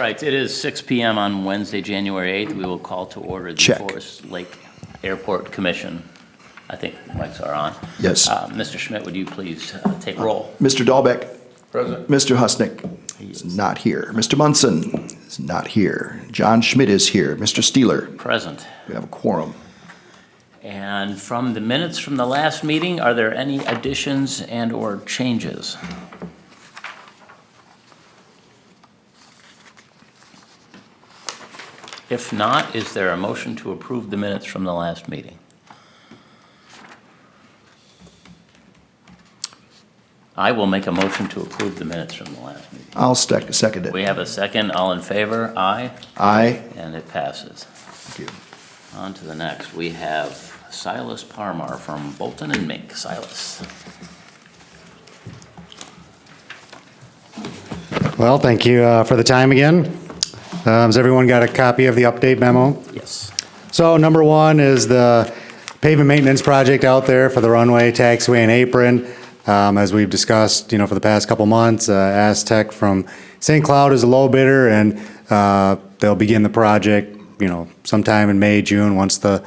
right, it is 6 PM on Wednesday, January 8th. We will call to order the Check. Forest Lake Airport Commission. I think the mics are on. Yes. Mr. Schmidt, would you please take roll? Mr. Dahlbeck. Present. Mr. Husnick is not here. Mr. Munson is not here. John Schmidt is here. Mr. Steeler, Present. we have a quorum. And from the minutes from the last meeting, are there any additions and/or changes? If not, is there a motion to approve the minutes from the last meeting? I will make a motion to approve the minutes from the last meeting. I'll second it. We have a second. All in favor? Aye. Aye. And it passes. Thank you. On to the next. We have Silas Parmar from Bolton and Mink. Silas. Well, thank you for the time again. Has everyone got a copy of the update memo? Yes. So number one is the pavement maintenance project out there for the runway, taxiway, and apron. As we've discussed, for the past couple months, Aztec from St. Cloud is a low bidder, and they'll begin the project, sometime in May, June, once the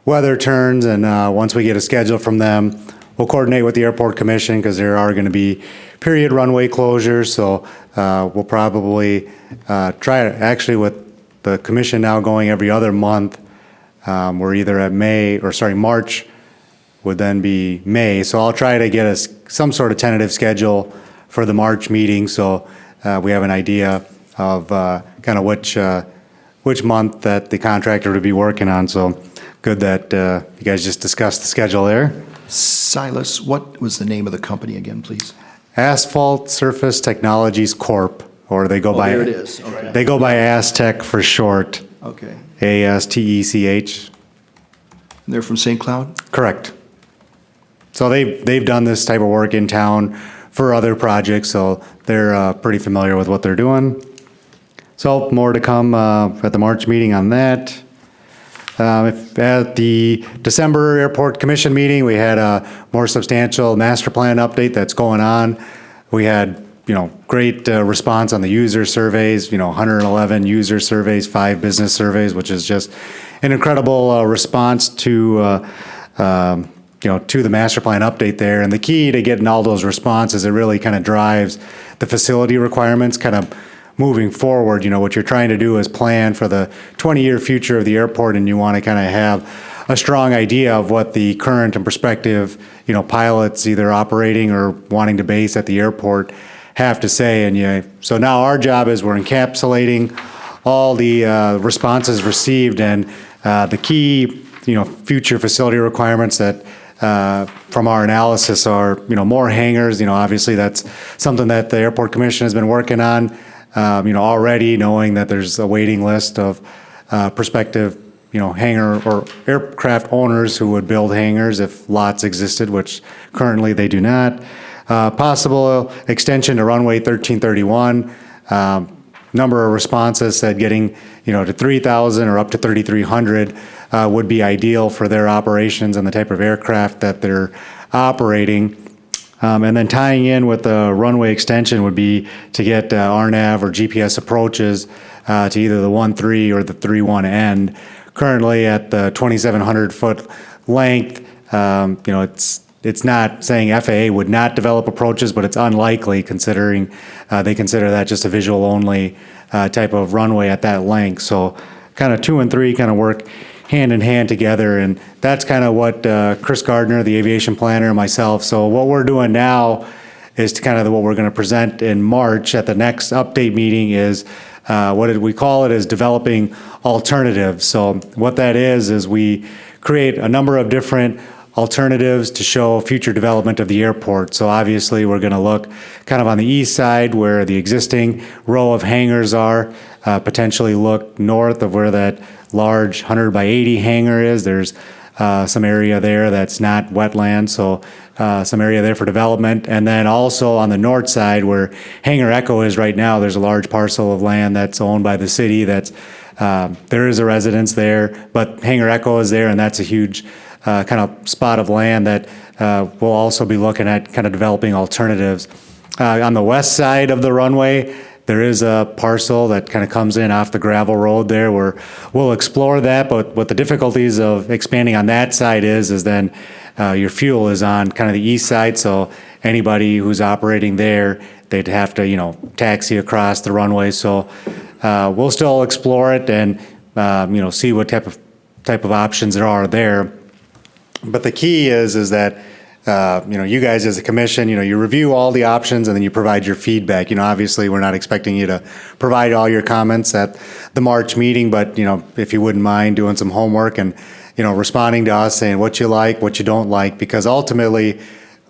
weather turns, and once we get a schedule from them, we'll coordinate with the Airport Commission because there are going to be period runway closures. So we'll probably try to, actually with the commission now going every other month, we're either at March would then be May. So I'll try to get us some sort of tentative schedule for the March meeting, so we have an idea of kind of which month that the contractor would be working on. So good that you guys just discussed the schedule there. Silas, what was the name of the company again, please? Asphalt Surface Technologies Corp., or they go by there it is. Okay. They go by Aztec for short. Okay. ASTECH. They're from St. Cloud? Correct. So they've done this type of work in town for other projects, so they're pretty familiar with what they're doing. So more to come at the March meeting on that. At the December Airport Commission meeting, we had a more substantial master plan update that's going on. We had, great response on the user surveys, 111 user surveys, 5 business surveys, which is just an incredible response to to the master plan update there. And the key to getting all those responses, it really kind of drives the facility requirements kind of moving forward. What you're trying to do is plan for the 20-year future of the airport, and you want to kind of have a strong idea of what the current and prospective, pilots either operating or wanting to base at the airport have to say. And so now our job is we're encapsulating all the responses received, and the key, future facility requirements that from our analysis are, more hangars. Obviously that's something that the Airport Commission has been working on, already, knowing that there's a waiting list of prospective, hangar or aircraft owners who would build hangars if lots existed, which currently they do not. Possible extension to runway 1331. Number of responses said getting, to 3,000 or up to 3,300 would be ideal for their operations and the type of aircraft that they're operating. And then tying in with the runway extension would be to get RNAV or GPS approaches to either the 1.3 or the 3.1 end. Currently at the 2,700 foot length, it's not saying FAA would not develop approaches, but it's unlikely considering they consider that just a visual only type of runway at that length. So kind of 2 and 3 kind of work hand in hand together, and that's kind of what Chris Gardner, the aviation planner, and myself. So what we're doing now is to kind of what we're going to present in March at the next update meeting is what did we call it, is developing alternatives. So what that is we create a number of different alternatives to show future development of the airport. So obviously we're going to look kind of on the east side where the existing row of hangars are, potentially look north of where that large 100 by 80 hangar is. There's some area there that's not wetland, so some area there for development. And then also on the north side where Hangar Echo is right now, there's a large parcel of land that's owned by the city that's there is a residence there, but Hangar Echo is there, and that's a huge kind of spot of land that we'll also be looking at kind of developing alternatives. On the west side of the runway, There is a parcel that kind of comes in off the gravel road there where we'll explore that, but what the difficulties of expanding on that side is then your fuel is on kind of the east side, so anybody who's operating there, they'd have to, taxi across the runway. So we'll still explore it and, see what type of options there are there. But the key is that, you guys as a commission, you review all the options and then you provide your feedback. Obviously, we're not expecting you to provide all your comments at the March meeting, but, if you wouldn't mind doing some homework and, responding to us, saying what you like, what you don't like, because ultimately,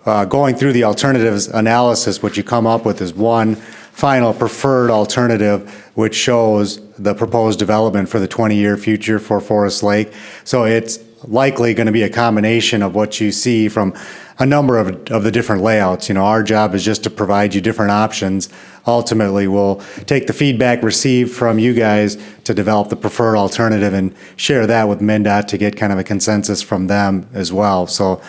going through the alternatives analysis, what you come up with is one final preferred alternative, which shows the proposed development for the 20-year future for Forest Lake. So it's likely going to be a combination of what you see from a number of the different layouts. Our job is just to provide you different options. Ultimately, we'll take the feedback received from you guys to develop the preferred alternative and share that with MnDOT to get kind of a consensus from them as well. So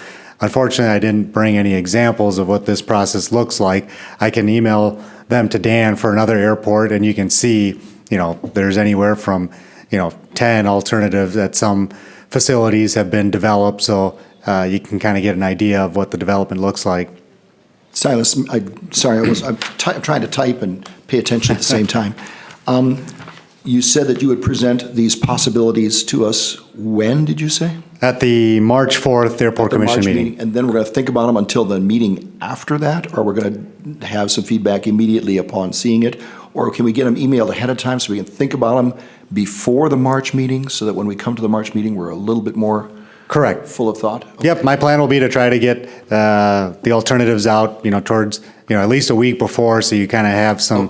unfortunately, I didn't bring any examples of what this process looks like. I can email them to Dan for another airport, and you can see, there's anywhere from, 10 alternatives at some facilities have been developed, so you can kind of get an idea of what the development looks like. Silas, I'm trying to type and pay attention at the same time. You said that you would present these possibilities to us when, did you say? At the March 4th Airport The Commission March meeting. And then we're going to think about them until the meeting after that? Or we're going to have some feedback immediately upon seeing it? Or can we get them emailed ahead of time so we can think about them before the March meeting so that when we come to the March meeting, we're a little bit more Correct. full of thought? Yep, my plan will be to try to get the alternatives out, towards, at least a week before, so you kind of have some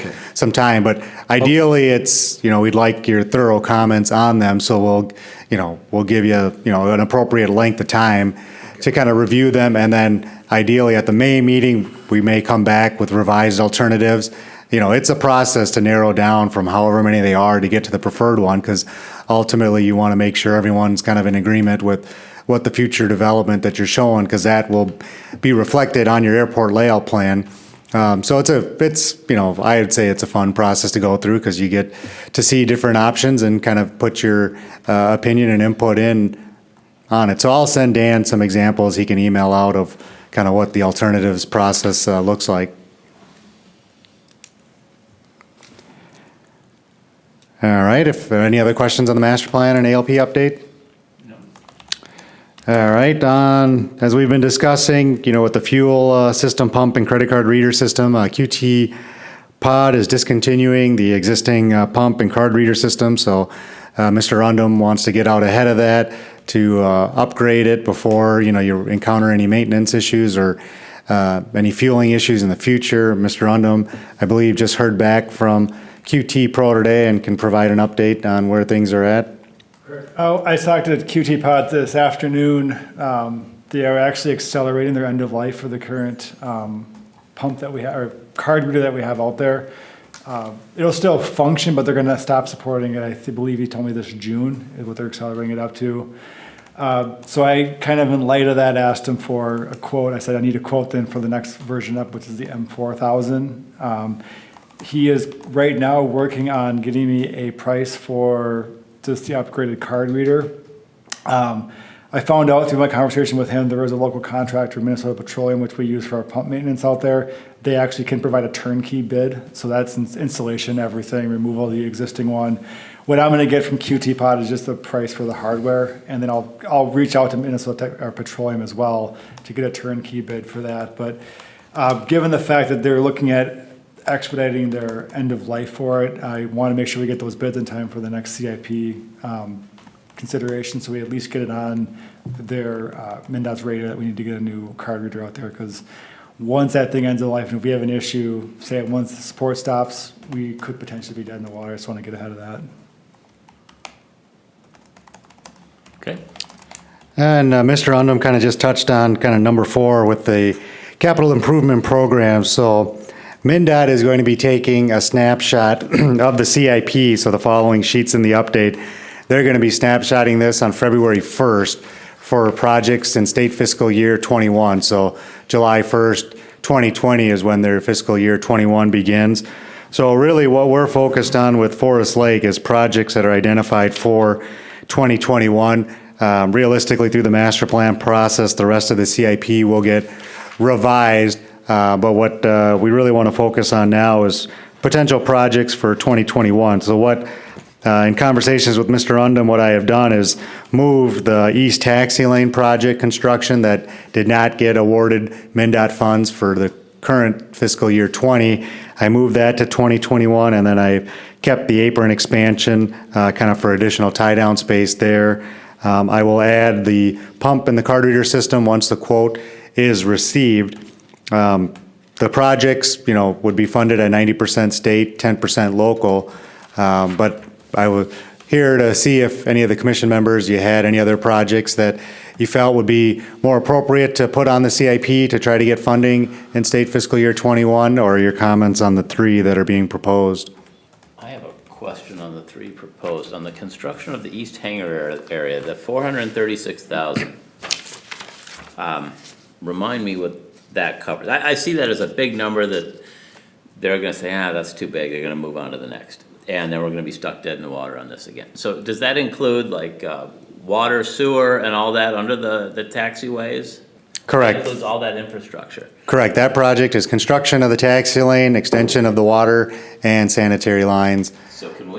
time. But ideally, it's, we'd like your thorough comments on them, so we'll give you, an appropriate length of time to kind of review them, and then ideally at the May meeting, we may come back with revised alternatives. It's a process to narrow down from however many they are to get to the preferred one, because ultimately you want to make sure everyone's kind of in agreement with what the future development that you're showing, because that will be reflected on your airport layout plan. So I would say it's a fun process to go through, because you get to see different options and kind of put your opinion and input in on it. So I'll send Dan some examples he can email out of kind of what the alternatives process looks like. All right, if there are any other questions on the master plan and ALP update? No. All right, as we've been discussing, with the fuel system pump and credit card reader system, QT Pod is discontinuing the existing pump and card reader system, so Mr. Undum wants to get out ahead of that to upgrade it before, you encounter any maintenance issues or any fueling issues in the future. Mr. Undum, I believe, just heard back from QT Pro today and can provide an update on where things are at. I talked to QT Pod this afternoon. They are actually accelerating their end of life for the current pump that we have, or card reader that we have out there. It'll still function, but they're going to stop supporting it. I believe he told me this June is what they're accelerating it up to. So I kind of, in light of that, asked him for a quote. I said I need a quote then for the next version up, which is the M4000. He is right now working on getting me a price for just the upgraded card reader. I found out through my conversation with him, there is a local contractor, Minnesota Petroleum, which we use for our pump maintenance out there. They actually can provide a turnkey bid. So that's installation, everything, removal of the existing one. What I'm gonna get from QT Pod is just the price for the hardware. And then I'll reach out to Minnesota Petroleum as well to get a turnkey bid for that. But given the fact that they're looking at expediting their end of life for it, I want to make sure we get those bids in time for the next CIP consideration, so we at least get it on their MnDOT's radar that we need to get a new card reader out there, because once that thing ends of life, and if we have an issue, say once the support stops, we could potentially be dead in the water. I just want to get ahead of that. Okay. And Mr. Undum kind of just touched on kind of number 4 with the capital improvement program. So MnDOT is going to be taking a snapshot of the CIP, so the following sheets in the update. They're going to be snapshotting this on February 1st for projects in state fiscal year 21. So July 1st, 2020 is when their fiscal year 21 begins. So really what we're focused on with Forest Lake is projects that are identified for 2021. Realistically, through the master plan process, the rest of the CIP will get revised. But what we really want to focus on now is potential projects for 2021. So what, in conversations with Mr. Undum, what I have done is move the East Taxi Lane project construction that did not get awarded MnDOT funds for the current fiscal year 20. I moved that to 2021, and then I kept the apron expansion kind of for additional tie-down space there. I will add the pump and the card reader system once the quote is received. The projects, would be funded at 90% state, 10% local. But I was here to see if any of the commission members, you had any other projects that you felt would be more appropriate to put on the CIP to try to get funding in state fiscal year 21, or your comments on the 3 that are being proposed. I have a question on the 3 proposed. On the construction of the East Hangar area, the 436,000. Remind me what that covers. I see that as a big number that they're gonna say, that's too big, they're gonna move on to the next. And then we're gonna be stuck dead in the water on this again. So does that include like water, sewer, and all that under the taxiways? Correct. That includes all that infrastructure. Correct. That project is construction of the taxi lane, extension of the water and sanitary lines. So can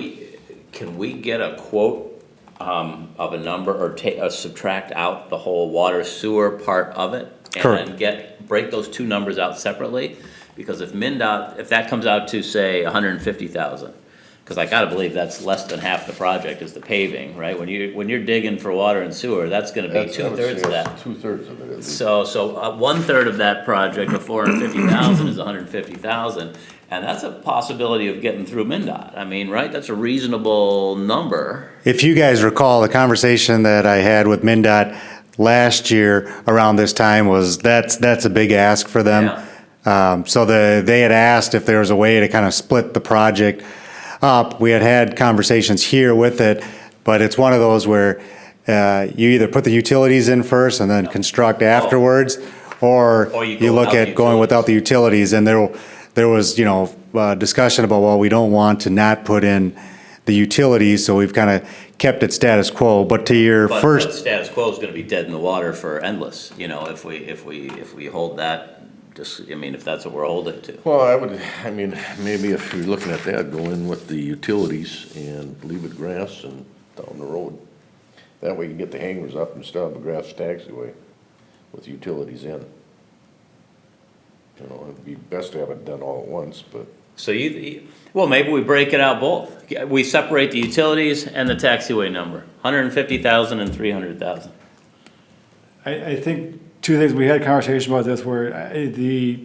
we get a quote of a number or subtract out the whole water sewer part of it? Correct. And break those 2 numbers out separately? Because if MnDOT, if that comes out to say 150,000, because I gotta believe that's less than half the project is the paving, right? When you're digging for water and sewer, that's gonna be 2/3 of that. 2/3 of it is. So 1/3 of that project of 450,000 is 150,000, and that's a possibility of getting through MnDOT. I mean, right? That's a reasonable number. If you guys recall, the conversation that I had with MnDOT last year around this time was that's a big ask for them. So they had asked if there was a way to kind of split the project up. We had conversations here with it, but it's one of those where you either put the utilities in first and then construct afterwards, or Or you you go look without at going without the utilities. And there was, discussion about, well, we don't want to not put in the utilities, so we've kind of kept it status quo. But to your But first, status quo is gonna be dead in the water for endless, if we hold that, if that's what we're holding to. Well, maybe if you're looking at that, go in with the utilities and leave it grass and down the road. That way you can get the hangers up and still have a grass taxiway with utilities in. It'd be best to have it done all at once, but. So well, maybe we break it out both. We separate the utilities and the taxiway number, 150,000 and 300,000. I think 2 things, we had a conversation about this where the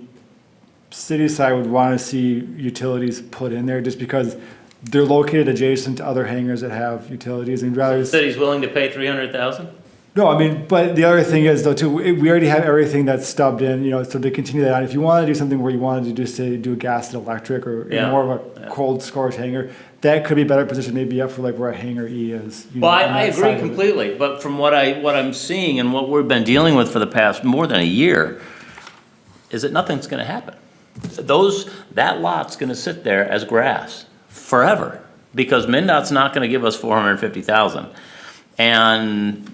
city side would want to see utilities put in there just because they're located adjacent to other hangars that have utilities and rather. The city's willing to pay 300,000? No, but the other thing is though too, we already have everything that's stubbed in, so to continue that on, if you want to do something where you wanted to just say do a gas and electric or Yeah. more of a cold storage hangar, that could be better positioned maybe up for like where a hangar E is. Well, on I that side agree of it. completely, but from what I'm seeing and what we've been dealing with for the past more than a year, is that nothing's gonna happen. That lot's gonna sit there as grass forever, because MnDOT's not gonna give us 450,000. And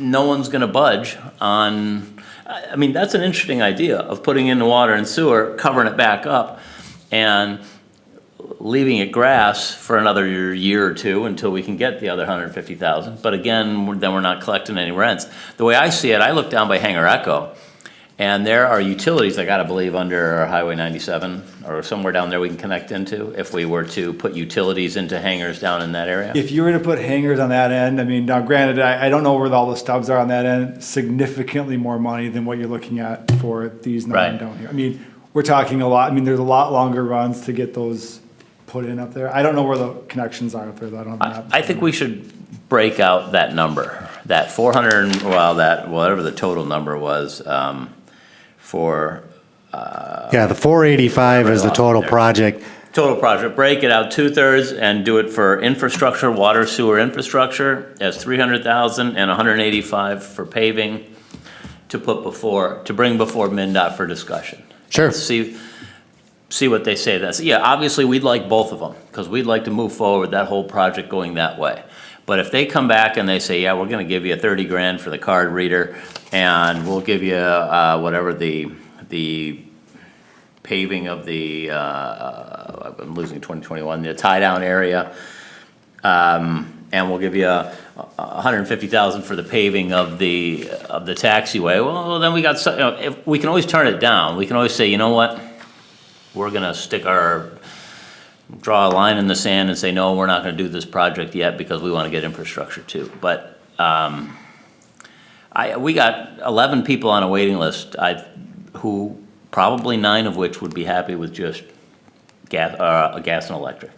no one's gonna budge on, that's an interesting idea of putting in the water and sewer, covering it back up, and leaving it grass for another year or 2 until we can get the other 150,000. But again, then we're not collecting any rents. The way I see it, I look down by Hangar Echo, and there are utilities, I gotta believe, under Highway 97, or somewhere down there we can connect into, if we were to put utilities into hangars down in that area. If you were to put hangars on that end, now granted, I don't know where all the stubs are on that end, significantly more money than what you're looking at for these 9 Right. down here. We're talking a lot, there's a lot longer runs to get those put in up there. I don't know where the connections are up there, though. I don't have. I think we should break out that number, that 400, whatever the total number was, for the 485 is the total There. project. total project, break it out 2/3 and do it for infrastructure, water, sewer infrastructure as 300,000 and 185 for paving to bring before MnDOT for discussion. Sure. See, see what they say. That's, yeah, obviously, we'd like both of them, because we'd like to move forward that whole project going that way. But if they come back and they say, yeah, we're gonna give you 30 grand for the card reader, and we'll give you, whatever the paving of the, I'm losing 2021, the tie-down area, and we'll give you 150,000 for the paving of the taxiway, well, then we got, if, we can always turn it down. We can always say, you know what? We're gonna draw a line in the sand and say, no, we're not gonna do this project yet because we wanna get infrastructure too. But, we got 11 people on a waiting list, who, probably 9 of which would be happy with just gas and electric,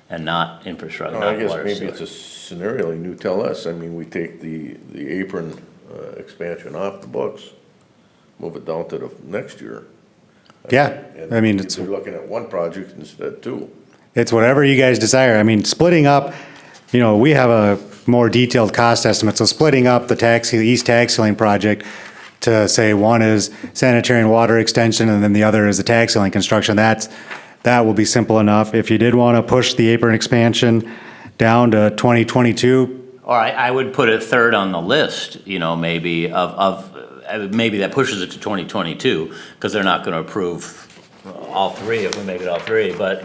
and not infrastructure, Well, I not guess water, maybe sewer. it's a scenario like you tell us. I mean, we take the apron expansion off the books, move it down to the next year. Yeah, And I mean, it's, They're looking at one project instead of two. it's whatever you guys desire. I mean, splitting up, you know, we have a more detailed cost estimate, so splitting up the East Taxi Lane project to say one is sanitary and water extension, and then the other is the taxi lane construction, that will be simple enough. If you did want to push the apron expansion down to 2022, Or I would put it third on the list, you know, maybe maybe that pushes it to 2022, because they're not gonna approve all three if we make it all three, but,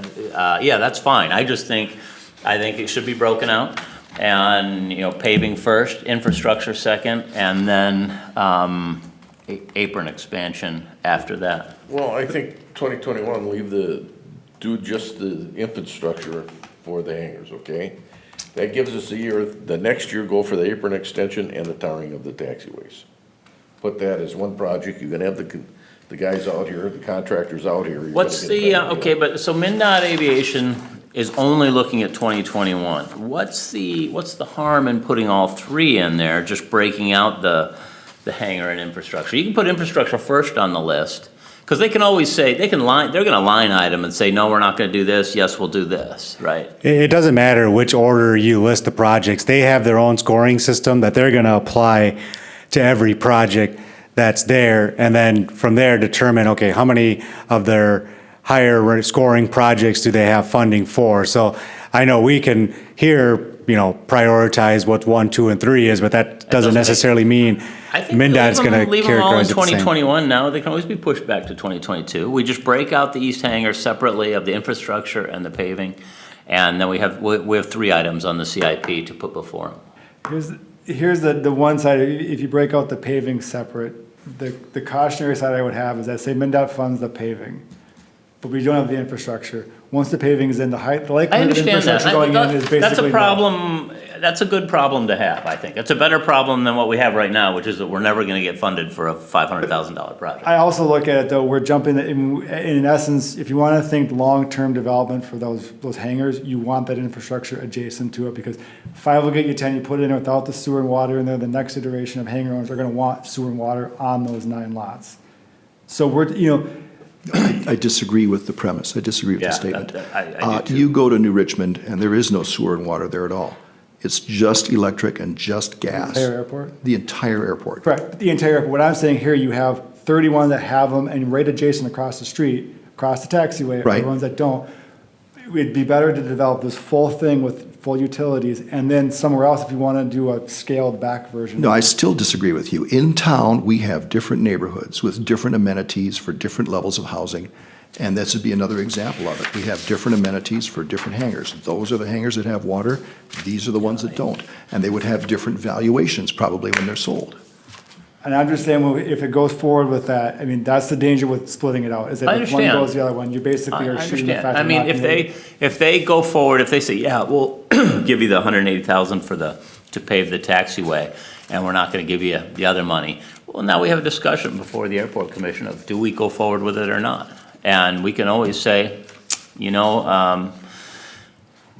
yeah, that's fine. I think it should be broken out, and, you know, paving first, infrastructure second, and then, apron expansion after that. Well, I think 2021, do just the infrastructure for the hangars, okay? That gives us a year, the next year go for the apron extension and the tarring of the taxiways. Put that as one project, you're gonna have the guys out here, the contractors out here. You're gonna What's get the, that okay, but, so MnDOT Aviation is only looking at 2021. What's the harm in putting all three in there, just breaking out the hangar and infrastructure? You can put infrastructure first on the list, because they can always say, they're gonna line item and say, no, we're not gonna do this, yes, we'll do this, right? it doesn't matter which order you list the projects. They have their own scoring system that they're going to apply to every project that's there, and then from there determine, okay, how many of their higher scoring projects do they have funding for? So I know we can here, you know, prioritize what 1, 2, and 3 is, but that doesn't doesn't make- necessarily mean I think MnDOT's going to leave them all in characterize it the same. 2021 now, they can always be pushed back to 2022. We just break out the east hangar separately of the infrastructure and the paving, and then we have 3 items on the CIP to put before them. Here's the one side, if you break out the paving separate, the cautionary side I would have is that say MnDOT funds the paving, but we don't have the infrastructure. Once the paving is in, the I likelihood of understand that. infrastructure going in is basically. That's a nil. problem, that's a good problem to have, I think. It's a better problem than what we have right now, which is that we're never gonna get funded for a $500,000 project. I also look at it though, we're jumping, in essence, if you want to think long-term development for those hangars, you want that infrastructure adjacent to it, because 5 will get you 10, you put it in without the sewer and water in there, the next iteration of hangar owners are going to want sewer and water on those 9 lots. So I disagree with the premise. I disagree with Yeah, the statement. I do too. You go to New Richmond, and there is no sewer and water there at all. It's just electric and just gas. entire airport. The entire airport. Correct, the entire airport. What I'm saying here, you have 31 that have them, and right adjacent across the street, across the taxiway, are Right. the ones that don't. It'd be better to develop this full thing with full utilities, and then somewhere else, if you want to do a scaled back version. No, I still disagree with you. In town, we have different neighborhoods with different amenities for different levels of housing, and this would be another example of it. We have different amenities for different hangars. Those are the hangars that have water, these are the ones that don't. And they would have different valuations probably when they're sold. And I'm just saying, well, if it goes forward with that, I mean, that's the danger with splitting it out, is I that if one understand. goes the other one, you basically I are shooting the understand. fact. I of mean, not being if they go forward, if they say, yeah, we'll give you the 180,000 to pave the taxiway, and we're not gonna give you the other money, well, now we have a discussion before the airport commission of, do we go forward with it or not? And we can always say, you know,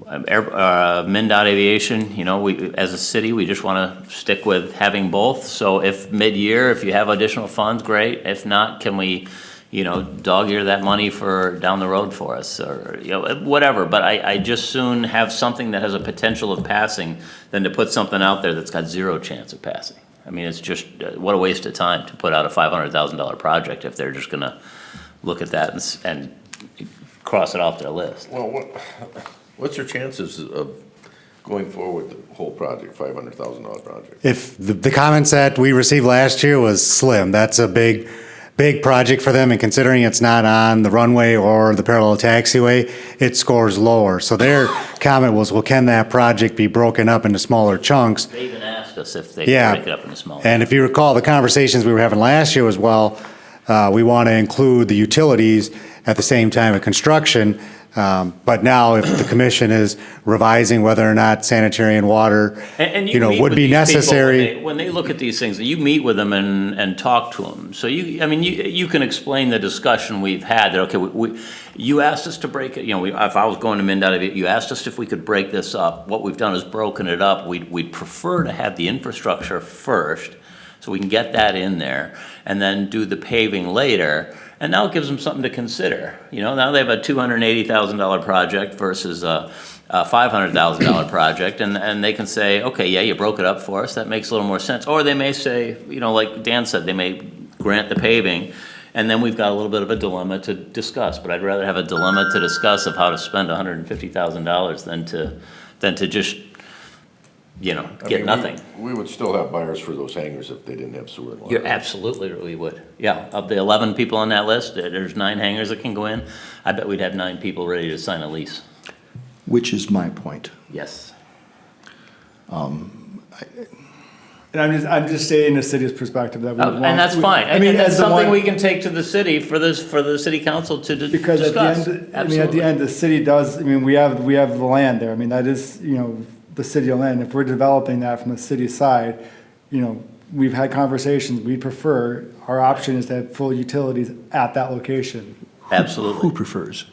MnDOT Aviation, you know, we, as a city, we just wanna stick with having both. So if mid-year, if you have additional funds, great. If not, can we, you know, dog-ear that money for down the road for us, or, you know, whatever. But I just soon have something that has a potential of passing than to put something out there that's got 0 chance of passing. I mean, it's just, what a waste of time to put out a $500,000 project if they're just gonna look at that and cross it off their list. Well, what's your chances of going forward with the whole project, $500,000 project? If the comments that we received last year was slim, that's a big project for them, and considering it's not on the runway or the parallel taxiway, it scores lower. So their comment was, well, can that project be broken up into smaller chunks? They even asked us if they Yeah. could break it up into smaller. And if you recall, the conversations we were having last year was, well, we want to include the utilities at the same time of construction. But now if the commission is revising whether or not sanitary and water, And you know, meet would with be these people necessary. when they look at these things, you meet with them and talk to them. So you can explain the discussion we've had, that, okay, you asked us to break it, if I was going to MnDOT, you asked us if we could break this up. What we've done is broken it up. We'd prefer to have the infrastructure first, so we can get that in there, and then do the paving later. And now it gives them something to consider. Now they have a $280,000 project versus a $500,000 project, and they can say, okay, yeah, you broke it up for us, that makes a little more sense. Or they may say, like Dan said, they may grant the paving, and then we've got a little bit of a dilemma to discuss. But I'd rather have a dilemma to discuss of how to spend $150,000 than to just, I get mean, nothing. We would still have buyers for those hangars if they didn't have sewer and water. You're absolutely, we would. Yeah, of the 11 people on that list, there's 9 hangars that can go in. I bet we'd have 9 people ready to sign a lease. Which is my point. Yes. And I'm just stating the city's perspective that we want. And that's fine. I mean, that's as the something one- we can take to the city for the city council to Because at the discuss. end, at the end, the city does, we have the land there. That is, the city land. If we're developing that from the city side, we've had conversations, we prefer, our option is to have full utilities at that location. Who Absolutely. prefers?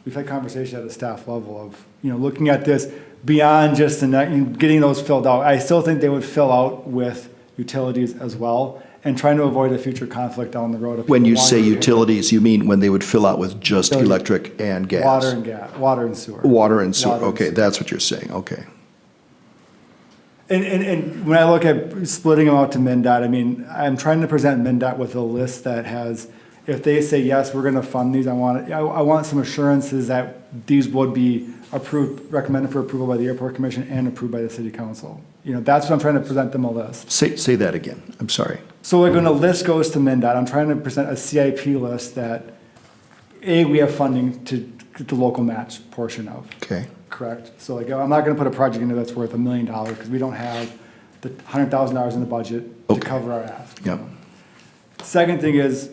We've had conversations at the staff level of, looking at this beyond just getting those filled out. I still think they would fill out with utilities as well, and trying to avoid a future conflict down the road. of When people you wanting say to- utilities, you mean when they would fill out with just electric and gas? Water and sewer. Water and sewer, Water and okay, sewer. that's what you're saying, okay. And when I look at splitting them out to MnDOT, I'm trying to present MnDOT with a list that has, if they say, yes, we're gonna fund these, I want some assurances that these would be approved, recommended for approval by the airport commission and approved by the city council. That's what I'm trying to present them a list. Say that again, I'm sorry. So like when a list goes to MnDOT, I'm trying to present a CIP list that, we have funding to get the local match portion of. Okay, Correct. So like, I'm not gonna put a project in there that's worth $1 million, because we don't have the $100,000 in the budget to Okay. cover our ask. yep. Second thing is,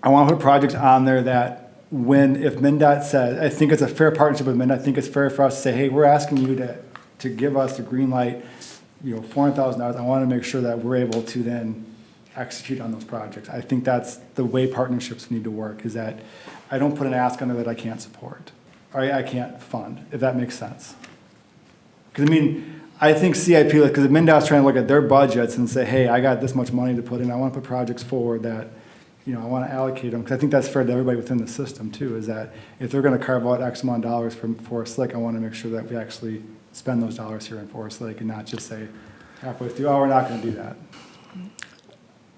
I wanna put projects on there that if MnDOT says, I think it's a fair partnership with MnDOT, I think it's fair for us to say, hey, we're asking you to give us the green light, $400,000, I wanna make sure that we're able to then execute on those projects. I think that's the way partnerships need to work, is that I don't put an ask on there that I can't support, or I can't fund, if that makes sense. Because I think CIP, because MnDOT's trying to look at their budgets and say, hey, I got this much money to put in, I want to put projects forward that, I want to allocate them, because I think that's fair to everybody within the system too, is that if they're going to carve out X amount of dollars from Forest Lake, I want to make sure that we actually spend those dollars here in Forest Lake and not just say halfway through, oh, we're not going to do that.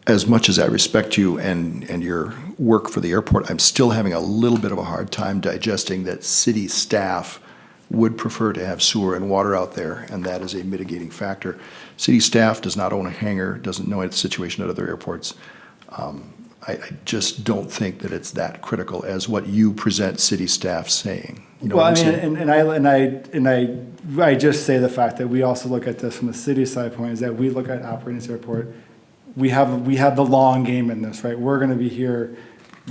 As much as I respect you and your work for the airport, I'm still having a little bit of a hard time digesting that city staff would prefer to have sewer and water out there, and that is a mitigating factor. City staff does not own a hangar, doesn't know its situation at other airports. I just don't think that it's that critical as what you present city staff saying. You know Well, what I'm saying? and I just say the fact that we also look at this from the city side point, is that we look at operating this airport, we have the long game in this, right? We're gonna be here,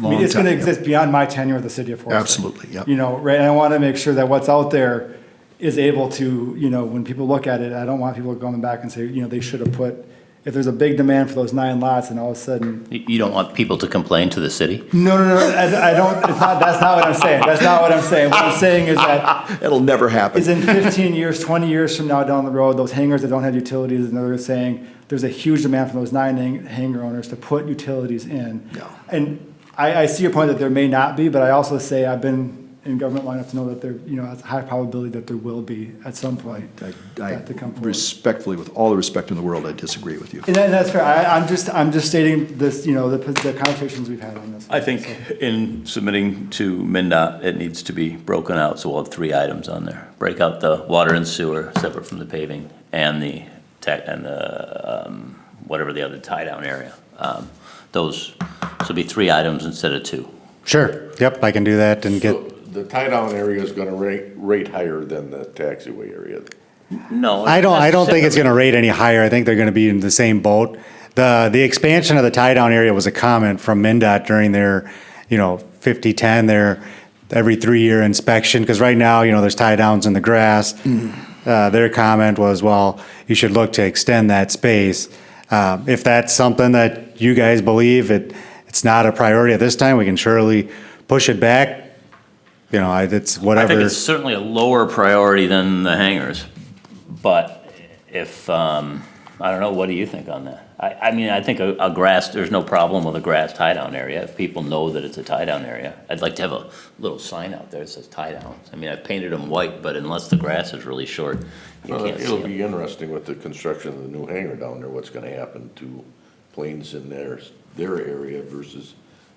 Long it's gonna time, yeah. exist beyond my tenure with the city of Forest Lake. Absolutely, yep. Right, and I wanna make sure that what's out there is able to, when people look at it, I don't want people going back and say, they should have put, if there's a big demand for those 9 lots and all of a sudden, You don't want people to complain to the city? no, I don't, that's not what I'm saying, that's not what I'm saying. What I'm saying is that It'll never happen. is in 15 years, 20 years from now down the road, those hangars that don't have utilities, and they're saying there's a huge demand from those 9 hangar owners to put utilities in. Yeah. And I see your point that there may not be, but I also say I've been in government long enough to know that there, you know, it's a high probability that there will be at some point. I that to come forward. respectfully, with all the respect in the world, I disagree with you. And that's fair. I'm just stating this, you know, the conversations we've had on this. I think in submitting to MinDOT, it needs to be broken out, so we'll have 3 items on there. Break out the water and sewer separate from the paving and the whatever the other tie-down area. Those, so be 3 items instead of 2. Sure, yep, I can do that and get, So the tie-down area is gonna rate higher than the taxiway area. No. I don't think it's gonna rate any higher. I think they're gonna be in the same boat. The expansion of the tie-down area was a comment from MinDOT during their, 50-10, their every 3-year inspection, because right now, there's tie-downs in the grass. Their comment was, well, you should look to extend that space. If that's something that you guys believe it's not a priority at this time, we can surely push it back. It's I whatever. think it's certainly a lower priority than the hangars, but if, I don't know, what do you think on that? I mean, I think a grass, there's no problem with a grass tie-down area, if people know that it's a tie-down area. I'd like to have a little sign out there that says tie-downs. I mean, I've painted them white, but unless the grass is really short, you Well, can't see it'll them. be interesting with the construction of the new hangar down there, what's gonna happen to planes in their area versus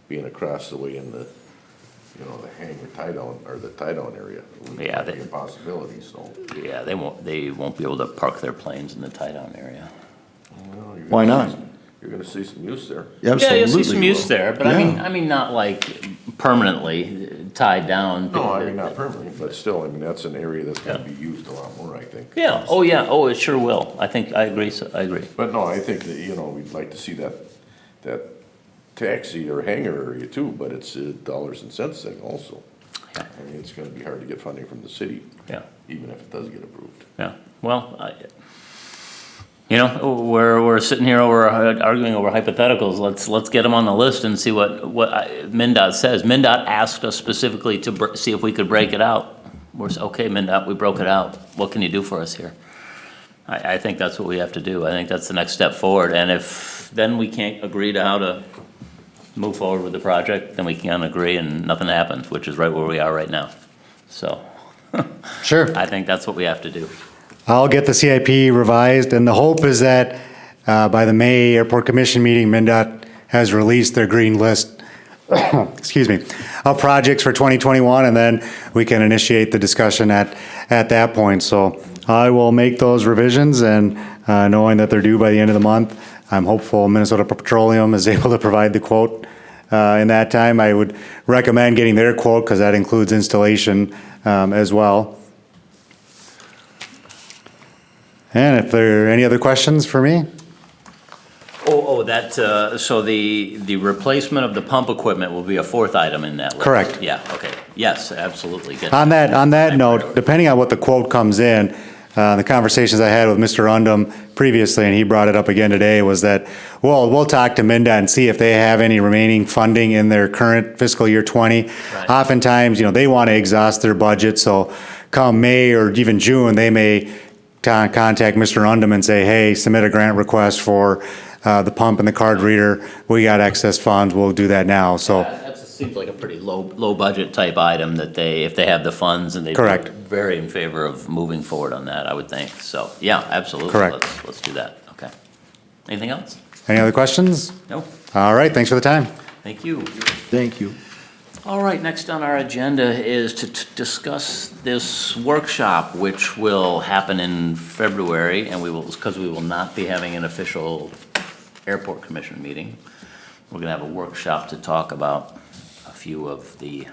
being across the way in the, the hangar tie-down, or the tie-down area. It would Yeah, be they- a possibility, so. Yeah, they won't be able to park their planes in the tie-down area. well, you're Why gonna not? see- You're gonna see some use there. Yeah, you'll see some you use will. there, but Yeah. I mean, not like permanently tied down. No, I mean, not permanently, but still, I mean, that's an area that's gonna be used a lot more, I think. Yeah, it sure will. I agree, I agree. But no, I think that, we'd like to see that taxi or hangar area too, but it's a dollars and cents thing also. Yeah. I mean, it's gonna be hard to get funding from the city, Yeah, even if it does get approved. yeah. Well, we're sitting here arguing over hypotheticals. Let's get them on the list and see what MinDOT says. MinDOT asked us specifically to see if we could break it out. We're okay, MinDOT, we broke it out. What can you do for us here? I think that's what we have to do. I think that's the next step forward. And if then we can't agree to how to move forward with the project, then we can't agree and nothing happens, which is right where we are right now. So Sure. I think that's what we have to do. I'll get the CIP revised, and the hope is that by the May Airport Commission meeting, MinDOT has released their green list, excuse me, of projects for 2021, and then we can initiate the discussion at that point. So I will make those revisions, and knowing that they're due by the end of the month, I'm hopeful Minnesota Petroleum is able to provide the quote in that time. I would recommend getting their quote because that includes installation as well. And if there are any other questions for me? So the replacement of the pump equipment will be a 4th item in that list? Correct. Yeah, okay. Yes, absolutely. Get On that high note, priority. depending on what the quote comes in, the conversations I had with Mr. Undum previously, and he brought it up again today, was that, we'll talk to MinDOT and see if they have any remaining funding in their current fiscal year 20. Right. Oftentimes, they want to exhaust their budget, so come May or even June, they may contact Mr. Undum and say, hey, submit a grant request for the pump and the card reader. We got excess funds, we'll do that now, so. That seems like a pretty low budget type item that if they have the funds and they'd be Correct. very in favor of moving forward on that, I would think. So, yeah, absolutely. Correct. Let's do that. Okay. Anything else? Any other questions? No? All right, thanks for the time. Thank you. Thank you. All right, next on our agenda is to discuss this workshop, which will happen in February, and because we will not be having an official airport commission meeting. We're gonna have a workshop to talk about a few of the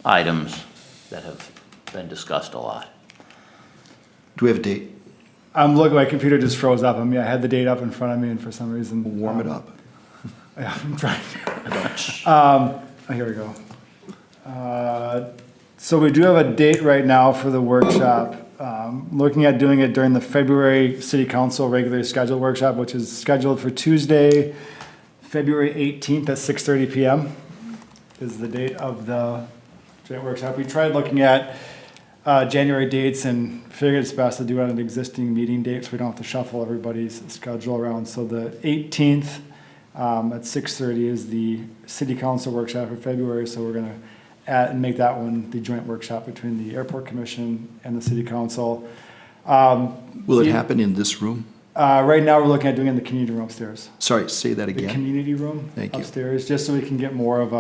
items that have been discussed a lot. Do we have a date? I'm looking, my computer just froze up. I mean, I had the date up in front of me, and for some reason. Warm it up. Yeah, I'm trying. Here we go. So we do have a date right now for the workshop. Looking at doing it during the February City Council regularly scheduled workshop, which is scheduled for Tuesday, February 18th at 6:30 PM is the date of the joint workshop. We tried looking at January dates and figured it's best to do it on an existing meeting date so we don't have to shuffle everybody's schedule around. So the 18th at 6:30 is the city council workshop for February, so we're gonna and make that one the joint workshop between the airport commission and the city council. Will it happen in this room? Right now, we're looking at doing it in the community room upstairs. Sorry, say that The again. community room Thank you. upstairs, just so we can get more of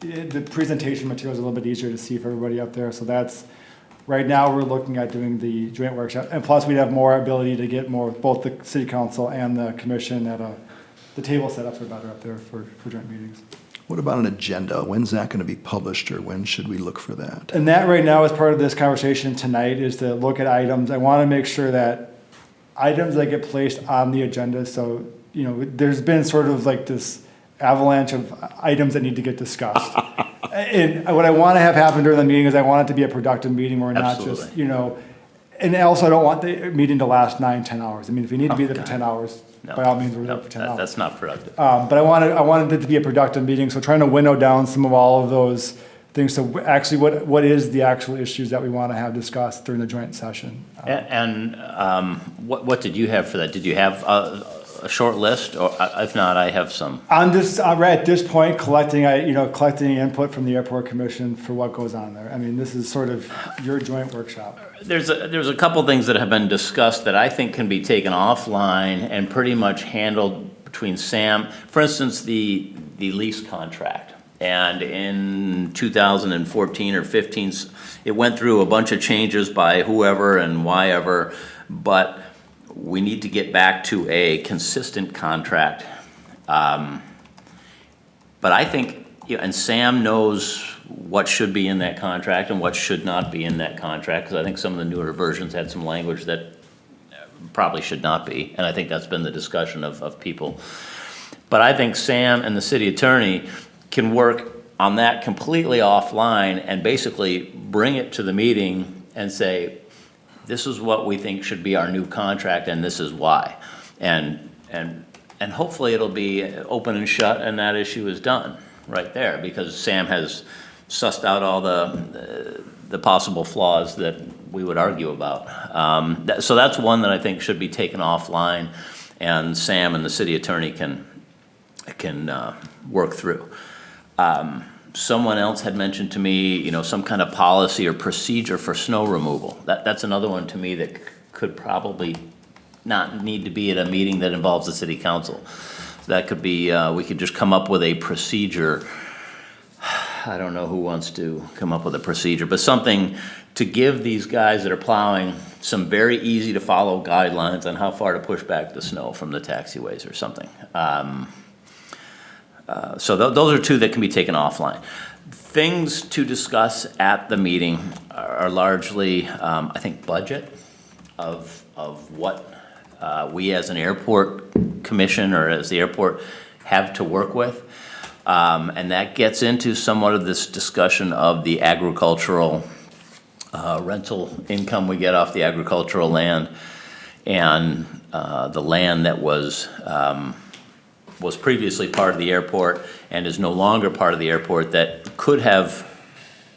the presentation material is a little bit easier to see for everybody up there. So that's, right now, we're looking at doing the joint workshop. And plus, we'd have more ability to get more, both the city council and the commission at the table setups are better up there for joint meetings. What about an agenda? When's that going to be published, or when should we look for that? And that right now is part of this conversation tonight is to look at items. I want to make sure that items that get placed on the agenda, so, you know, there's been sort of like this avalanche of items that need to get discussed. And what I want to have happen during the meeting is I want it to be a productive meeting where we're not just, Absolutely. you know, and also I don't want the meeting to last 9-10 hours. I mean, if we need to be there for God. 10 hours, No. by all means, we're there No, for 10 that- hours. that's not productive. But I wanted it to be a productive meeting, so trying to winnow down some of all of those things. So actually, what is the actual issues that we want to have discussed during the joint session? And what did you have for that? Did you have a short list, or if not, I have some. On this, right at this point, collecting input from the airport commission for what goes on there. I mean, this is sort of your joint workshop. There's a couple things that have been discussed that I think can be taken offline and pretty much handled between Sam. For instance, the lease contract. And in 2014 or 15, it went through a bunch of changes by whoever and why ever, but we need to get back to a consistent contract. But I think, you know, and Sam knows what should be in that contract and what should not be in that contract, because I think some of the newer versions had some language that probably should not be, and I think that's been the discussion of people. But I think Sam and the city attorney can work on that completely offline and basically bring it to the meeting and say, this is what we think should be our new contract and this is why. And hopefully it'll be open and shut and that issue is done right there, because Sam has sussed out all the possible flaws that we would argue about. So that's one that I think should be taken offline, and Sam and the city attorney can work through. Someone else had mentioned to me, you know, some kind of policy or procedure for snow removal. That's another one to me that could probably not need to be at a meeting that involves the city council. So that could be, we could just come up with a procedure. I don't know who wants to come up with a procedure, but something to give these guys that are plowing some very easy to follow guidelines on how far to push back the snow from the taxiways or something. So those are two that can be taken offline. Things to discuss at the meeting are largely, I think, budget of what we as an airport commission or as the airport have to work with. And that gets into somewhat of this discussion of the agricultural rental income we get off the agricultural land, and the land that was previously part of the airport and is no longer part of the airport that could have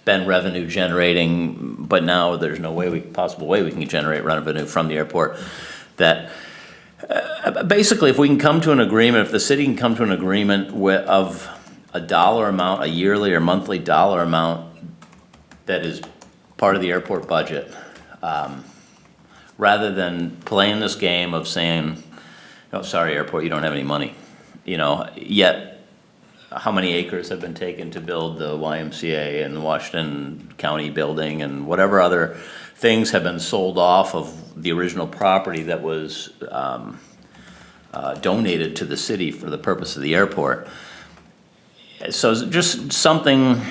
been revenue generating, but now there's no possible way we can generate revenue from the airport. That basically, if we can come to an agreement, if the city can come to an agreement of a dollar amount, a yearly or monthly dollar amount that is part of the airport budget, rather than playing this game of saying, "Oh, sorry, airport, you don't have any money." You know, yet how many acres have been taken to build the YMCA and the Washington County building and whatever other things have been sold off of the original property that was donated to the city for the purpose of the airport. So just something,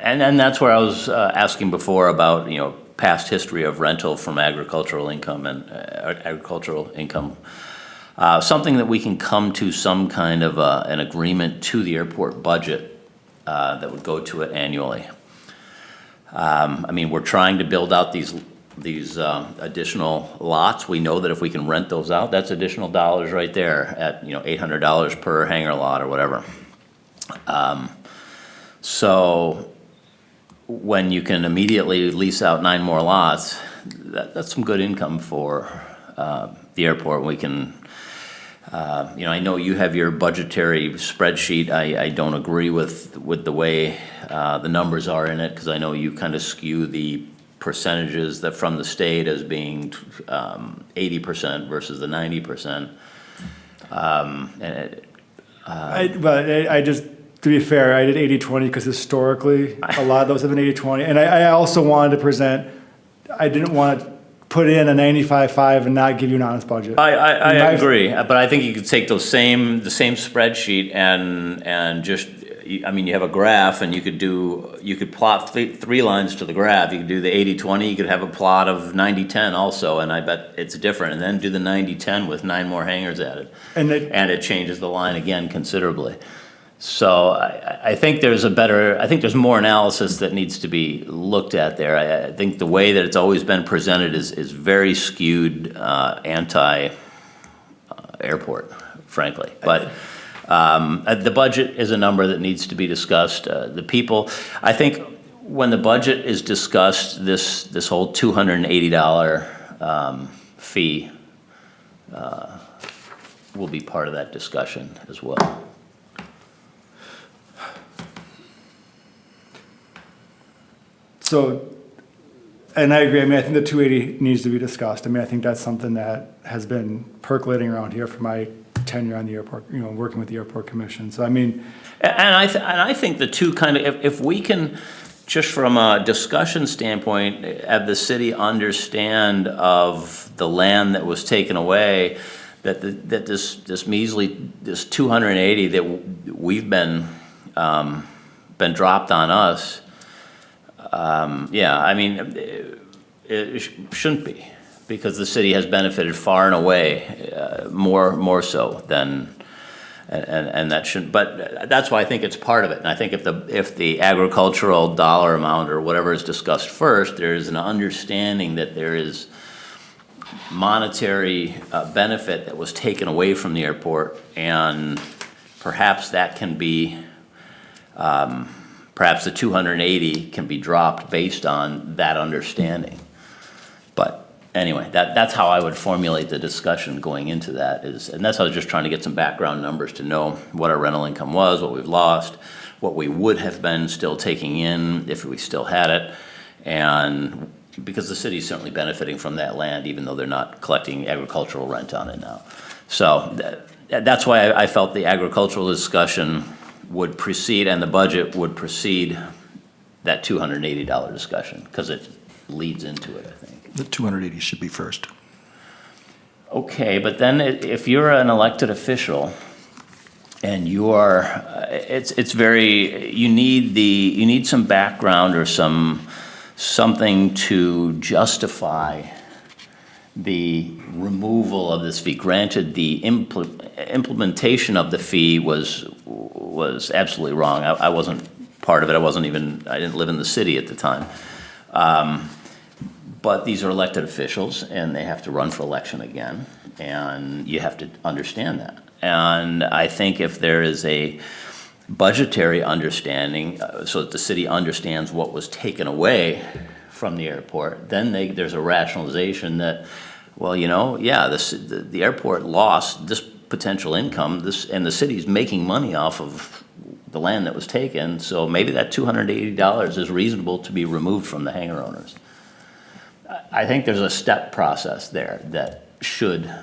and that's where I was asking before about, you know, past history of rental from agricultural income and agricultural income. Something that we can come to some kind of an agreement to the airport budget that would go to it annually. I mean, we're trying to build out these additional lots. We know that if we can rent those out, that's additional dollars right there at, you know, $800 per hangar lot or whatever. So when you can immediately lease out 9 more lots, that's some good income for the airport. We can I know you have your budgetary spreadsheet. I don't agree with the way the numbers are in it, because I know you kind of skew the percentages that from the state as being 80% versus the 90%. I just, to be fair, I did 80/20 because historically, a lot of those have been 80/20. And I also wanted to present, I didn't want to put in a 95/5 and not give you an honest budget. I My- agree, but I think you could take the same spreadsheet and just, I mean, you have a graph, and you could plot three lines to the graph. You could do the 80/20, you could have a plot of 90/10 also, and I bet it's different. And then do the 90/10 with 9 more hangers added. And And it changes the line again considerably. So I think there's more analysis that needs to be looked at there. I think the way that it's always been presented is very skewed, anti-airport, frankly. But the budget is a number that needs to be discussed. The people, I think when the budget is discussed, this whole $280 fee will be part of that discussion as well. So, and I agree, I mean, I think the 280 needs to be discussed. I mean, I think that's something that has been percolating around here for my tenure on the airport, working with the airport commission. So, I mean, And I think the two kind of, if we can, just from a discussion standpoint, have the city understand of the land that was taken away, that this measly, this 280 that we've been dropped on us. Yeah, I mean, it shouldn't be, because the city has benefited far and away, more so than, and that shouldn't, but that's why I think it's part of it. And I think if the agricultural dollar amount or whatever is discussed first, there is an understanding that there is monetary benefit that was taken away from the airport, and perhaps that can be, perhaps the 280 can be dropped based on that understanding. But anyway, that's how I would formulate the discussion going into that, and that's how I was just trying to get some background numbers to know what our rental income was, what we've lost, what we would have been still taking in if we still had it, and because the city's certainly benefiting from that land, even though they're not collecting agricultural rent on it now. So that's why I felt the agricultural discussion would precede, and the budget would precede that $280 discussion, because it leads into it, I think. The 280 should be first. Okay, but then if you're an elected official and you are, it's very, you need some background or something to justify the removal of this fee. Granted, the implementation of the fee was absolutely wrong. I wasn't part of it. I didn't live in the city at the time. But these are elected officials, and they have to run for election again, and you have to understand that. And I think if there is a budgetary understanding, so that the city understands what was taken away from the airport, then there's a rationalization that, well, yeah, the airport lost this potential income, and the city's making money off of the land that was taken, so maybe that $280 is reasonable to be removed from the hangar owners. I think there's a step process there that should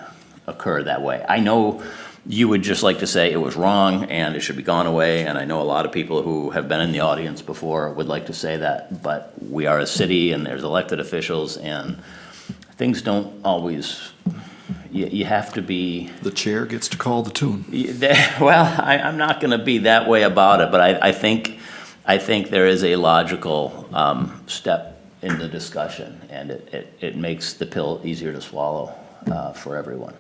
occur that way. I know you would just like to say it was wrong and it should be gone away, and I know a lot of people who have been in the audience before would like to say that, but we are a city and there's elected officials, and things don't always, you have to be... The chair gets to call the tune. Well, I'm not going to be that way about it, but I think there is a logical step in the discussion, and it makes the pill easier to swallow for everyone.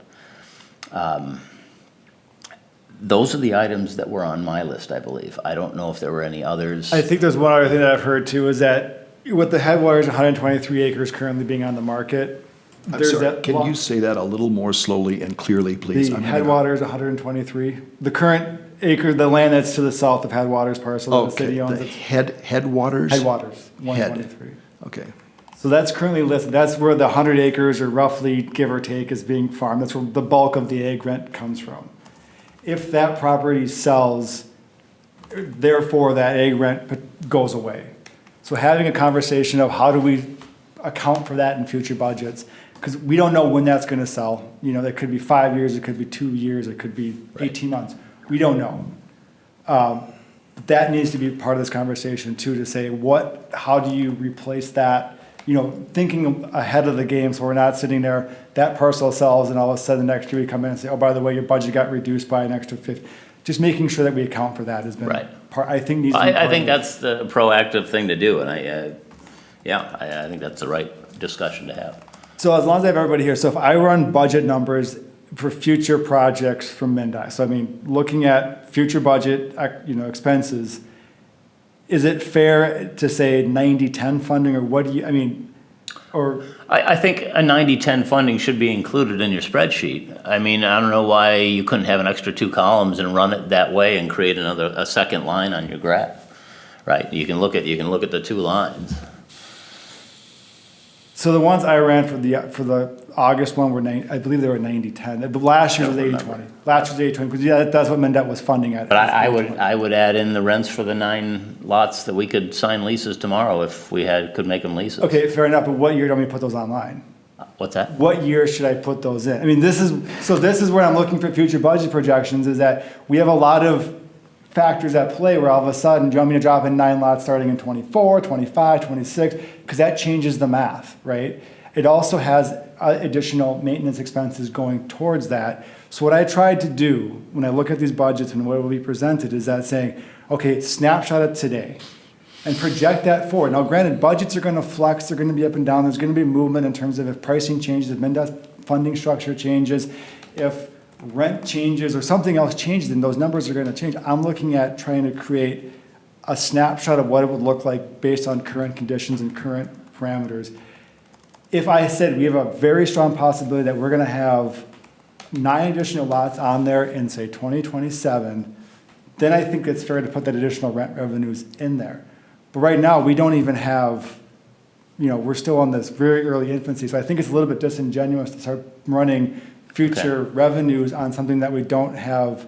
Those are the items that were on my list, I believe. I don't know if there were any others. I think there's one other thing that I've heard too, is that with the Headwaters 123 acres currently being on the market, I'm there's sorry, that. can you say that a little more slowly and clearly, please? The I'm having a- Headwaters 123, the current acre, the land that's to the south of Headwaters parcel that the Okay, city owns. the It's headwaters? Headwaters 123. Okay. So that's currently listed, that's where the 100 acres or roughly, give or take, is being farmed. That's where the bulk of the ag rent comes from. If that property sells, therefore that ag rent goes away. So having a conversation of how do we account for that in future budgets? Because we don't know when that's gonna sell. You know, that could be 5 years, it could be 2 years, it could be 18 months. We don't know. That needs to be part of this conversation too, to say how do you replace that? You know, thinking ahead of the game, so we're not sitting there, that parcel sells, and all of a sudden next year we come in and say, oh, by the way, your budget got reduced by an extra 50. Just making sure that we account for that has been Right. part, I think needs to be part I of think it. that's the proactive thing to do, and I think that's the right discussion to have. So as long as I have everybody here, so if I run budget numbers for future projects from MinDOT, so I mean, looking at future budget, expenses, is it fair to say 90-10 funding, or what do you, I mean, or, I think a 90-10 funding should be included in your spreadsheet. I mean, I don't know why you couldn't have an extra 2 columns and run it that way and create a second line on your graph, right? You can look at the 2 lines. so the ones I ran for the August one were I believe they were 90-10. The last year was I don't 80-20. Last year was 80-20, because that's what MinDOT was funding at. But I would add in the rents for the 9 lots that we could sign leases tomorrow if we could make them leases. Okay, fair enough, but what year do we put those online? What's that? What year should I put those in? I mean, this is where I'm looking for future budget projections, is that we have a lot of factors at play where all of a sudden, do you want me to drop in 9 lots starting in 24, 25, 26? Because that changes the math, right? It also has additional maintenance expenses going towards that. So what I tried to do when I look at these budgets and what will be presented is that saying, okay, snapshot of today and project that forward. Now, granted, budgets are going to flex, they're going to be up and down, there's going to be movement in terms of if pricing changes, if MinDOT's funding structure changes, if rent changes or something else changes, then those numbers are going to change. I'm looking at trying to create a snapshot of what it would look like based on current conditions and current parameters. If I said we have a very strong possibility that we're going to have 9 additional lots on there in, say, 2027, then I think it's fair to put that additional rent revenues in there. But right now, we don't even have, we're still on this very early infancy, so I think it's a little bit disingenuous to start running future revenues on something that we don't have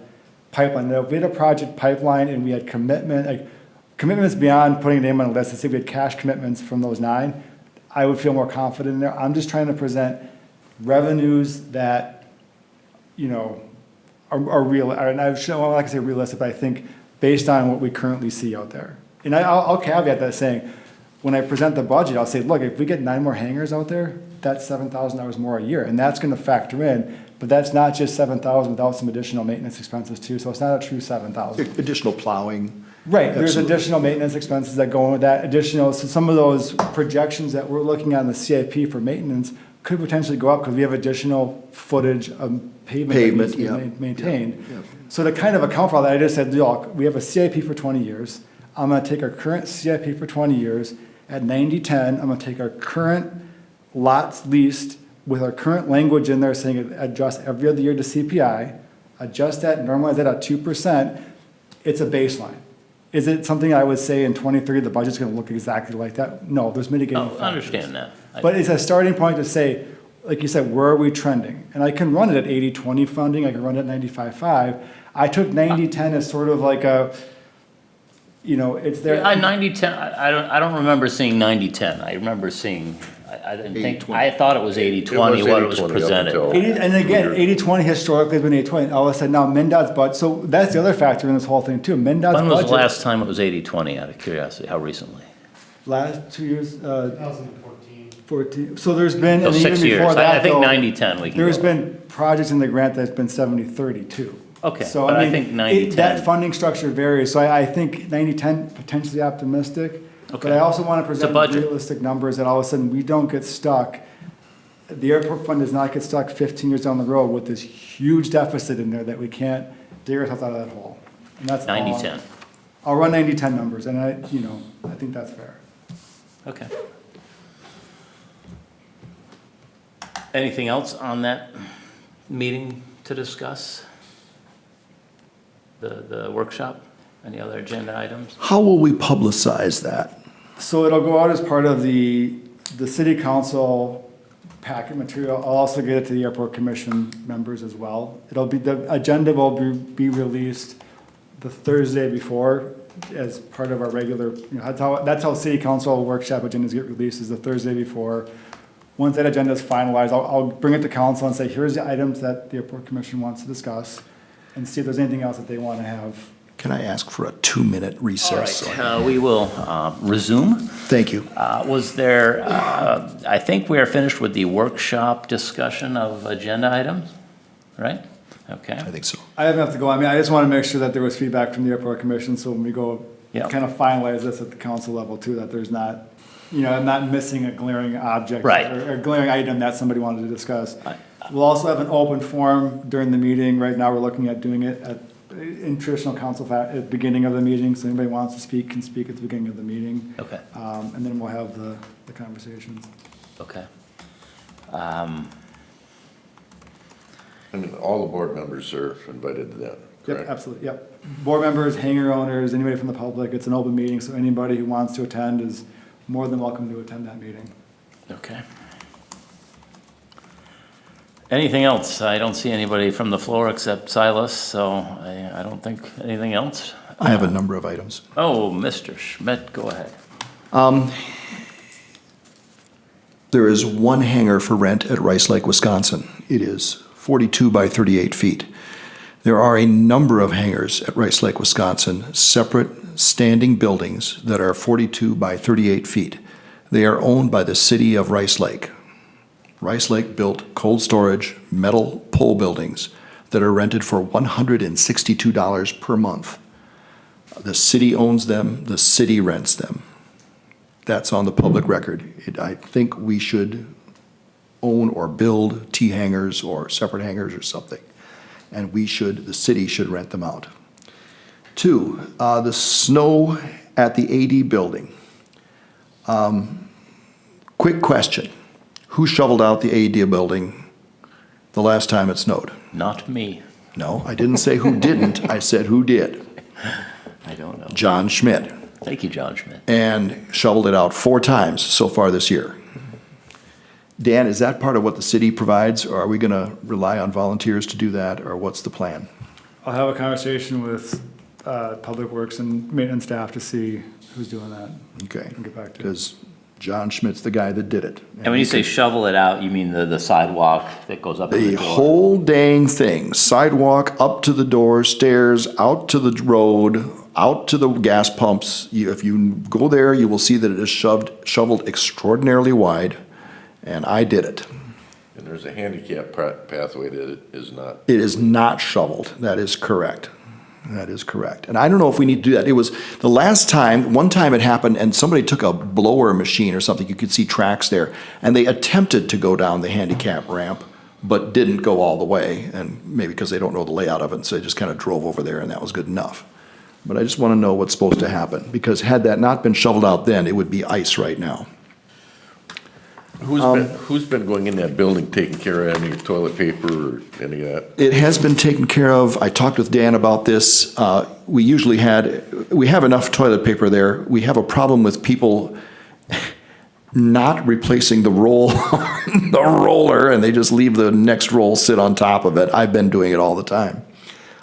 pipeline. Now, if we had a project pipeline and we had commitments beyond putting a name on a list, let's say we had cash commitments from those 9, I would feel more confident in there. I'm just trying to present revenues that, are real, and I should, well, like I say realistic, but I think based on what we currently see out there. And I'll caveat that saying, when I present the budget, I'll say, look, if we get 9 more hangars out there, that's $7,000 more a year, and that's gonna factor in, but that's not just 7,000 without some additional maintenance expenses too, so it's not a true 7,000. Additional plowing. Right, there's Absolutely. additional maintenance expenses that go in with that, additional, so some of those projections that we're looking at in the CIP for maintenance could potentially go up because we have additional footage of pavement that needs to be maintained. Yeah. So to kind of account for all that, I just said, look, we have a CIP for 20 years. I'm gonna take our current CIP for 20 years at 90-10, I'm gonna take our current lots leased with our current language in there saying adjust every other year to CPI, adjust that, normalize that at 2%, it's a baseline. Is it something I would say in 23 the budget's gonna look exactly like that? No, there's mitigating Oh, factors. I understand that. But it's a starting point to say, like you said, where are we trending? And I can run it at 80-20 funding, I can run it at 95-5. I took 90-10 as sort of like a, it's there. 90-10, I don't remember seeing 90-10. I remember seeing, I didn't think, 80-20. I thought it was 80-20 It was what it was 80-20 up presented. until- 80, and again, 80-20 historically has been 80-20. All of a sudden now MinDOT's budget, so that's the other factor in this whole thing too. MinDOT's When was budget. the last time it was 80-20, out of curiosity? How recently? Last 2 years, 2014. 14. So there's been, So and even 6 before years. that I think though, 90-10 we can there's go. been projects in the grant that's been 70-30 too. Okay, So but I mean, think 90-10. that funding structure varies, so I think 90-10 potentially optimistic. But Okay. I also want to present budget. realistic numbers that all of a sudden we don't get stuck. The airport fund does not get stuck 15 years down the road with this huge deficit in there that we can't dig ourselves out of that hole. And that's all. 90-10. I'll run 90-10 numbers, and I think that's fair. Okay. Anything else on that meeting to discuss? The workshop? Any other agenda items? How will we publicize that? So it'll go out as part of the The city council packet material, I'll also get it to the airport commission members as well. The agenda will be released the Thursday before as part of our regular, that's how city council workshop agendas get released, is the Thursday before. Once that agenda is finalized, I'll bring it to council and say, here's the items that the airport commission wants to discuss, and see if there's anything else that they want to have. Can I ask for a 2-minute All recess? right, we will resume. Thank you. Was there, I think we are finished with the workshop discussion of agenda items, right? Okay. I think so. I have enough to go. I mean, I just want to make sure that there was feedback from the airport commission, so when we go Yeah. kind of finalize this at the council level too, that there's not, I'm not missing a glaring object. Right. Or a glaring item that somebody wanted to discuss. We'll also have an open forum during the meeting. Right now, we're looking at doing it in traditional council at the beginning of the meeting, so anybody wants to speak can speak at the beginning of the meeting. Okay, And then we'll have the conversations. okay. I mean, all the board members are invited to that, Yep, correct? absolutely, yep. Board members, hangar owners, anybody from the public, it's an open meeting, so anybody who wants to attend is more than welcome to attend that meeting. Okay. Anything else? I don't see anybody from the floor except Silas, so I don't think anything else. I have a number of items. Oh, Mr. Schmidt, go ahead. There is one hangar for rent at Rice Lake, Wisconsin. It is 42 by 38 feet. There are a number of hangars at Rice Lake, Wisconsin, separate standing buildings that are 42 by 38 feet. They are owned by the city of Rice Lake. Rice Lake built cold storage metal pole buildings that are rented for $162 per month. The city owns them, the city rents them. That's on the public record. I think we should own or build T hangars or separate hangars or something. And the city should rent them out. 2, the snow at the AD building. Quick question. Who shoveled out the AD building the last time it snowed? Not me. No, I didn't say who didn't. I said who did. I don't know. John Schmidt. Thank you, John Schmidt. And shoveled it out 4 times so far this year. Dan, is that part of what the city provides, or are we going to rely on volunteers to do that, or what's the plan? I'll have a conversation with Public Works and maintenance staff to see who's doing that. Okay. And get back to it. Because John Schmidt's the guy that did it. And when you say shovel it out, you mean the sidewalk that goes up to The the door? whole dang thing, sidewalk, up to the door, stairs, out to the road, out to the gas pumps. If you go there, you will see that it is shoveled extraordinarily wide, and I did it. And there's a handicap pathway that is not. It is not shoveled. That is correct. That is correct. And I don't know if we need to do that. It was the last time, one time it happened, and somebody took a blower machine or something. You could see tracks there. And they attempted to go down the handicap ramp, but didn't go all the way. And maybe because they don't know the layout of it, so they just kind of drove over there, and that was good enough. But I just want to know what's supposed to happen, because had that not been shoveled out then, it would be ice right now. Who's been going in that building taking care of any toilet paper or any of that? It has been taken care of. I talked with Dan about this. We have enough toilet paper there. We have a problem with people not replacing the roll, the roller, and they just leave the next roll sit on top of it. I've been doing it all the time.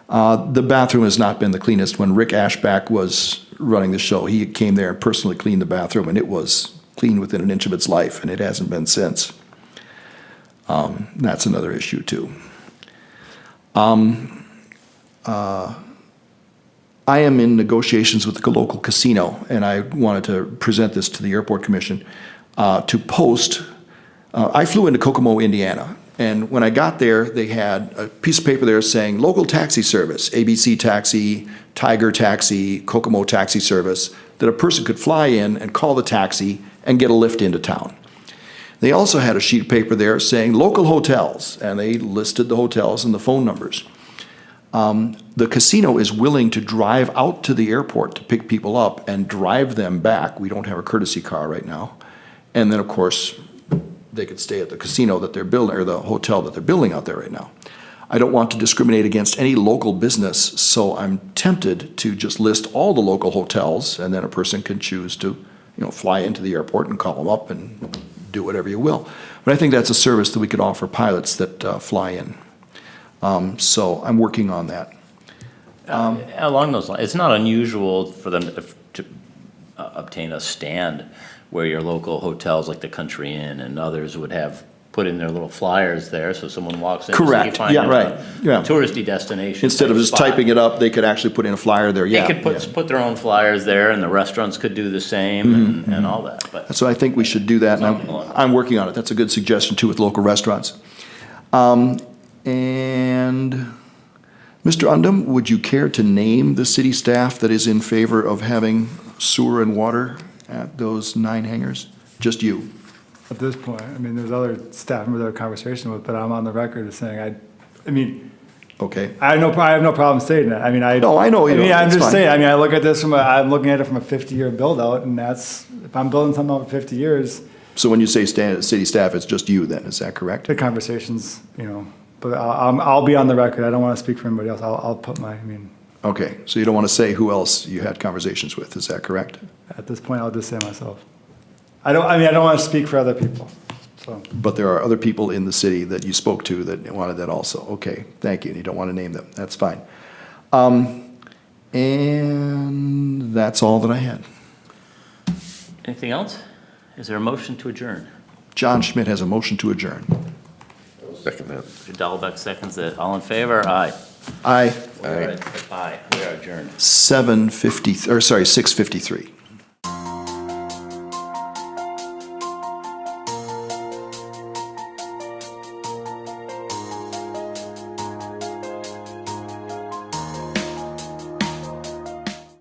The bathroom has not been the cleanest. When Rick Ashback was running the show, he came there and personally cleaned the bathroom, and it was clean within an inch of its life, and it hasn't been since. That's another issue, too. I am in negotiations with the local casino, and I wanted to present this to the Airport Commission to post. I flew into Kokomo, Indiana, and when I got there, they had a piece of paper there saying local taxi service, ABC Taxi, Tiger Taxi, Kokomo Taxi Service, that a person could fly in and call the taxi and get a lift into town. They also had a sheet of paper there saying local hotels, and they listed the hotels and the phone numbers. The casino is willing to drive out to the airport to pick people up and drive them back. We don't have a courtesy car right now. And then, of course, they could stay at the casino that they're building, or the hotel that they're building out there right now. I don't want to discriminate against any local business, so I'm tempted to just list all the local hotels, and then a person can choose to, fly into the airport and call them up and do whatever you will. But I think that's a service that we could offer pilots that fly in. So I'm working on that. Along those lines, it's not unusual for them to obtain a stand where your local hotels like the Country Inn and others would have put in their little flyers there, so someone walks in. Correct. Yeah, right. Yeah. Touristy destination. Instead of just typing it up, they could actually put in a flyer there, yeah. They could put their own flyers there, and the restaurants could do the same and all that, but. So I think we should do that, and I'm working on it. That's a good suggestion, too, with local restaurants. And Mr. Undum, would you care to name the city staff that is in favor of having sewer and water at those 9 hangars? Just you? At this point, I mean, there's other staff members that I have a conversation with, but I'm on the record as saying, I mean, Okay. I have no problem stating that. I mean, No, I know you I mean, don't. I'm It's just fine. saying, I mean, I look at this I'm looking at it from a 50-year build-out, and that's, if I'm building something over 50 years, So when you say city staff, it's just you then, is that correct? the conversations, but I'll be on the record. I don't want to speak for anybody else. I'll put I mean, Okay, so you don't want to say who else you had conversations with, is that correct? at this point, I'll just say myself. I don't want to speak for other people, so. But there are other people in the city that you spoke to that wanted that also. Okay, thank you, and you don't want to name them, that's fine. And that's all that I had. Anything else? Is there a motion to adjourn? John Schmidt has a motion to adjourn. Second that. Mr. Dahlbeck seconds it. All in favor? Aye. Aye, Aye. We are adjourned. 6:53.